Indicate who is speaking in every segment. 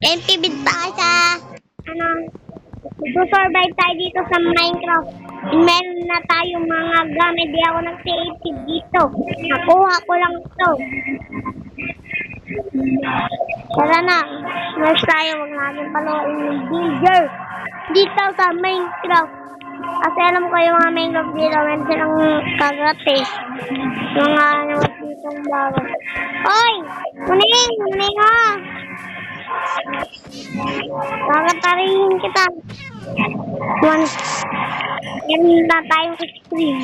Speaker 1: NPBid pa sa, ano, survive tayo dito sa Minecraft. Meron na tayong mga gamit. Di ako nag-creative dito. Nakuha ko lang ito. Tara na. Next tayo. Huwag natin paluin yung villager dito sa Minecraft. Kasi alam ko yung mga Minecraft dito. Meron silang kagat eh. Mga ano ditong bago. Oy! Muning ha! Kakatarihin kita. One. Yan na tayong extreme.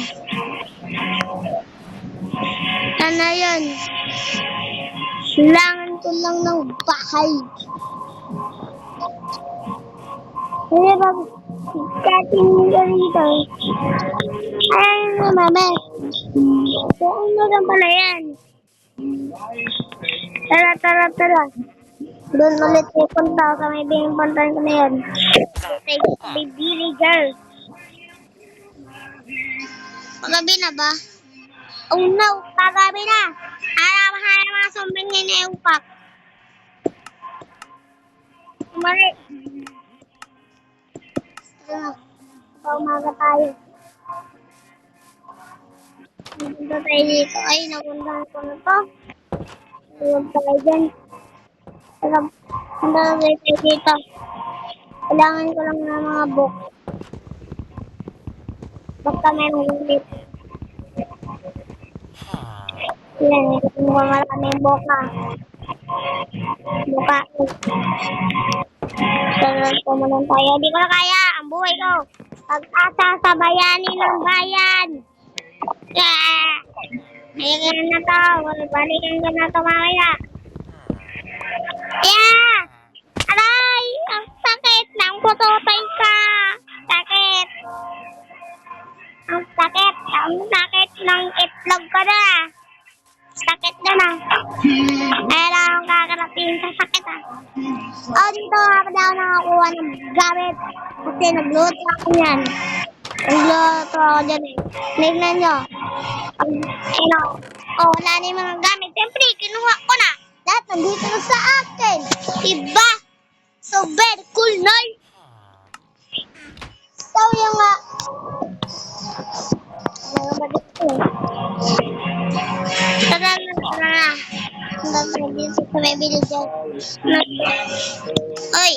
Speaker 1: Ano yun? Silangan ko lang ng bahay. Hindi ba? Kating nyo dito. Ay, mama. Buong mo lang pala yan. Tara. Doon ulit pupunta sa may pinuntahan ko na yan. Baby girl. Pagabi na ba? Oh no, pagabi na. Harap mga sombring hineupak. Mali. Umaga tayo. Napunta tayo dito. Ay, napuntahan ko na to. Huwag tayo dyan. Punta tayo dito. Kailangan ko lang ng mga book. Basta may magulit. Yan, ito mo maraming boka. Boka. Sarap ko muna tayo. Di ko na kaya. Ang buhay ko. Pag-asa sa bayani ng bayan. Yeah! Ayan na to. Balikan ko na to mamaya. Yeah! Aray! Ang sakit ng pututay ka. Sakit. Ang sakit ng itlog ko na. Sakit na na. Kaya akong kakarating sa sakit ah. Oh, dito ako nakakuha ng gamit. Kasi nagluto ako yan. Nagluto ako dyan eh. Tignan nyo. Wala na yung mga gamit. Siyempre, kinuha ko na. Lahat nandito na sa akin. Diba? So, very cool, no? So, yung ano ba dito? Tara na. Dito sa may villager. Oy!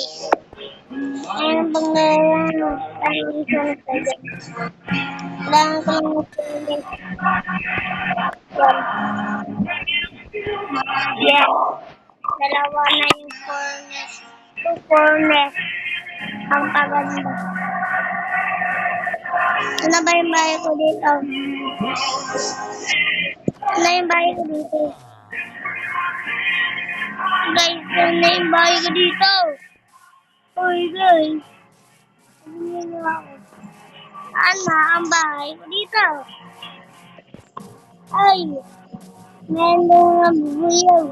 Speaker 1: Ayun bang tayo dito na tayo. Kailangan ko lang mag-tuloy. Yeah. Dalawa na yung furnace. 2 furnace. Ang paganda. Ano ba yung bahay ko dito? Ano yung bahay ko dito? Guys, ano yung bahay ko dito? Uy, guys. Ano nyo ako? Ano ang bahay ko dito? Ay! Meron na bubuyaw.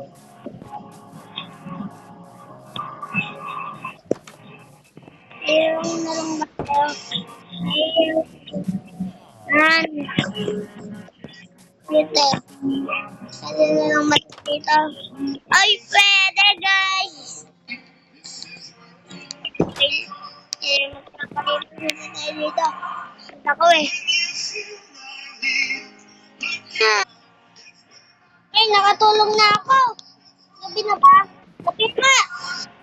Speaker 1: Ayaw na lang ba kayo? Ayaw. Dito. Ayaw na lang ba dito? Ay, pwede guys! Magpapalit tayo dito. Ako eh. Ay, nakatulog na ako. Gabi na ba? Kapit na.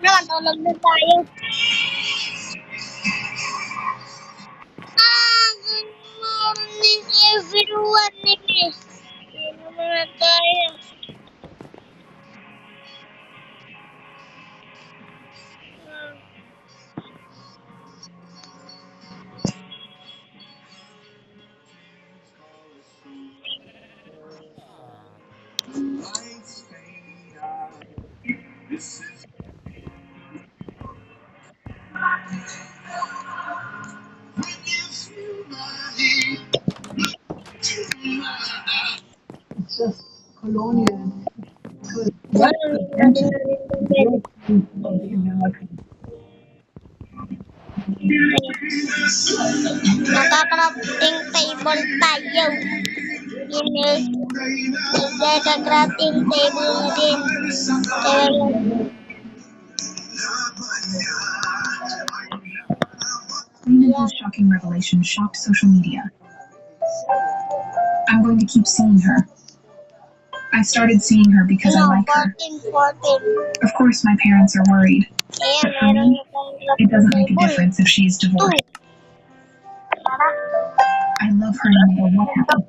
Speaker 1: Nakatulog na tayo. Good morning everyone. Sino muna tayo?
Speaker 2: It's just colonial.
Speaker 1: Naka-crafting table tayo. Naka-crafting table na din.
Speaker 3: Whose shocking revelation shocked social media. I'm going to keep seeing her. I started seeing her because I like her.
Speaker 1: 14.
Speaker 3: Of course, my parents are worried.
Speaker 1: Ayan,
Speaker 3: But for
Speaker 1: meron
Speaker 3: me,
Speaker 1: yung
Speaker 3: it doesn't make a difference if she's divorced. I love her no matter what happens.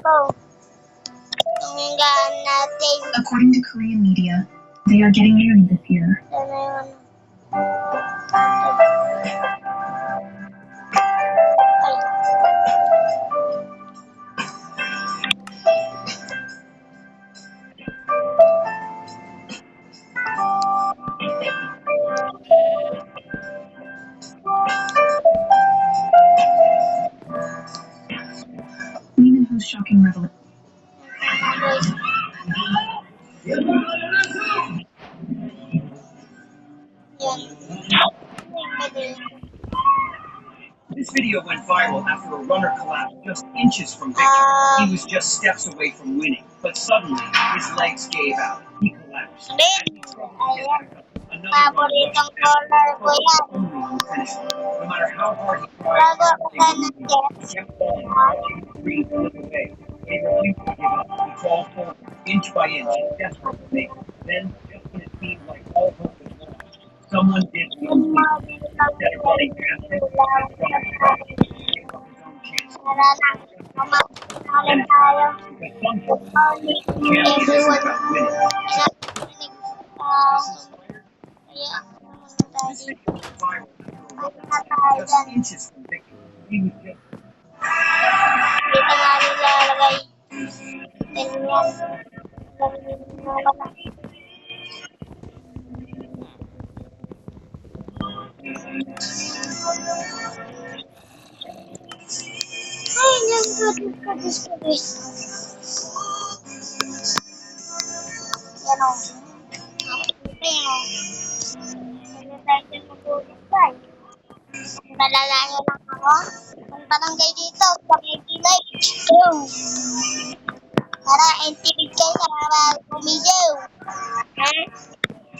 Speaker 1: Tunggaan natin.
Speaker 3: According to Korean media, they are getting married this year.
Speaker 1: Sana yun.
Speaker 3: Lee Min-ho's shocking revelation.
Speaker 4: This video went viral after a runner collapsed just inches from victory. He was just steps away from winning, but suddenly his legs gave out. He collapsed.
Speaker 1: Ayan.
Speaker 4: Another
Speaker 1: Paboritong color ko yan.
Speaker 4: only on the finish line. No matter how hard he tried,
Speaker 1: Bago ako
Speaker 4: they
Speaker 1: sa
Speaker 4: wouldn't
Speaker 1: nag-guess.
Speaker 4: he kept falling, watching the screen slip away. He refused to give up. He crawled forward, inch by inch, desperate to make it. Then, just when it seemed like all hope was lost, someone did the unspeakable. Instead of running past it, he tried to give up his own chance.
Speaker 1: Tara na. Kumain tayo.
Speaker 4: Because sometimes
Speaker 1: Only
Speaker 4: champion isn't
Speaker 1: everyone.
Speaker 4: about winning.
Speaker 1: Kaya,
Speaker 4: This video went viral after a runner
Speaker 1: na tayo
Speaker 4: just
Speaker 1: dyan.
Speaker 4: inches from victory. He was just
Speaker 1: Dito nga nilalagay. Ganyan. Ganyan na wala. Ay, yung kadis. Yan o. Yan o. Hindi tayo dyan matulog ba? Nalalaya lang ako. Kung barangay dito, pag-village. Para intimid kayo sa mga pumidyo. Ha?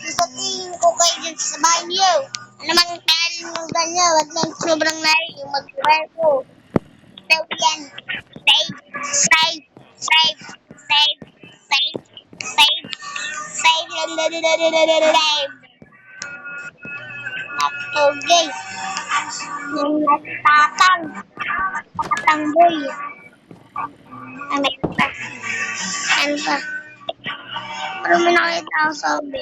Speaker 1: Sa tingin ko kayo dyan sa bahay niyo. Ano mang kain ng ganyan, wag lang sobrang layo yung mag-wear ko. So yan, save lang. Okay. Yung tatang boy. Ano pa? Ano pa? Pero may nakita ako sabi.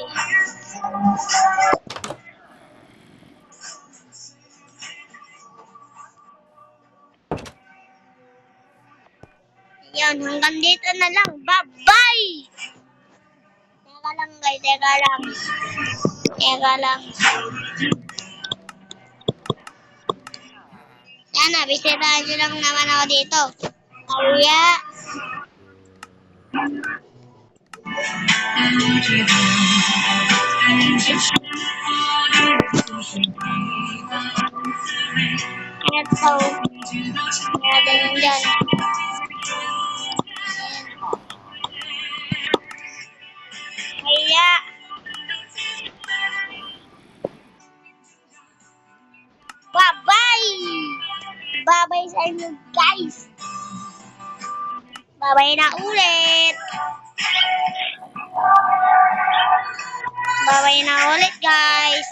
Speaker 1: Yan, hanggang dito na lang. Bye-bye! Teka lang guys, teka lang. Sana, bisitahin nyo lang naman ako dito. Kaya, eto, meron yun dyan. Kaya, bye-bye! Bye-bye sa inyo guys! Bye-bye na ulit! Bye-bye na ulit guys!